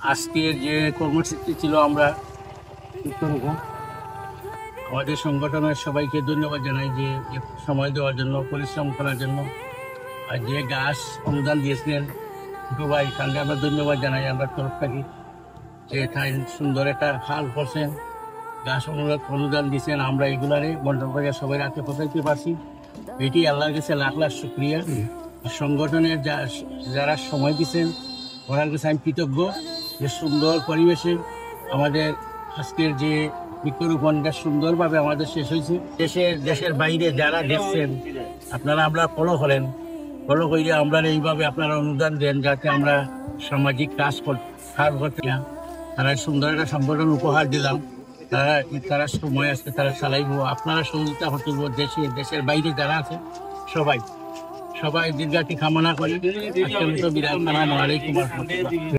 আজকের যে কর্মসূচি ছিল আমরা আমাদের সংগঠনের সবাইকে ধন্যবাদ জানাই যে সময় দেওয়ার জন্য, পরিশ্রম করার জন্য। আর যে গাছ অনুদান দিয়েছিলেন ভাই, তাহলে আমরা ধন্যবাদ জানাই আমরা তরফ থাকি যে তাই সুন্দর একটা হাল করছেন, গাছ অনুদান দিয়েছেন। আমরা এগুলারে বন্টন করে সবাই রাখতে পৌঁছাইতে পারছি, এটি আল্লাহর কাছে লাখ লাখ শুক্রিয়া। সংগঠনের যারা সময় দিচ্ছেন ওনার কাছে আমি কৃতজ্ঞ যে সুন্দর পরিবেশে আমাদের আজকের যে বৃক্ষরোপণটা সুন্দরভাবে আমাদের শেষ হয়েছে। দেশের বাইরে যারা দেখছেন আপনারা আমরা ফলো করেন, ফলো করে আমরা এইভাবে আপনারা অনুদান দেন যাতে আমরা সামাজিক কাজ করতে তারা সুন্দর একটা সংগঠন উপহার দিলাম। তারা সময় আসতে তারা চালাইব, আপনারা সহযোগিতা করতে দেশের বাইরে যারা আছে সবাই দীর্ঘাতি কামনা করি। আসসালামু আলাইকুম ওয়া রাহমাতুল্লাহ।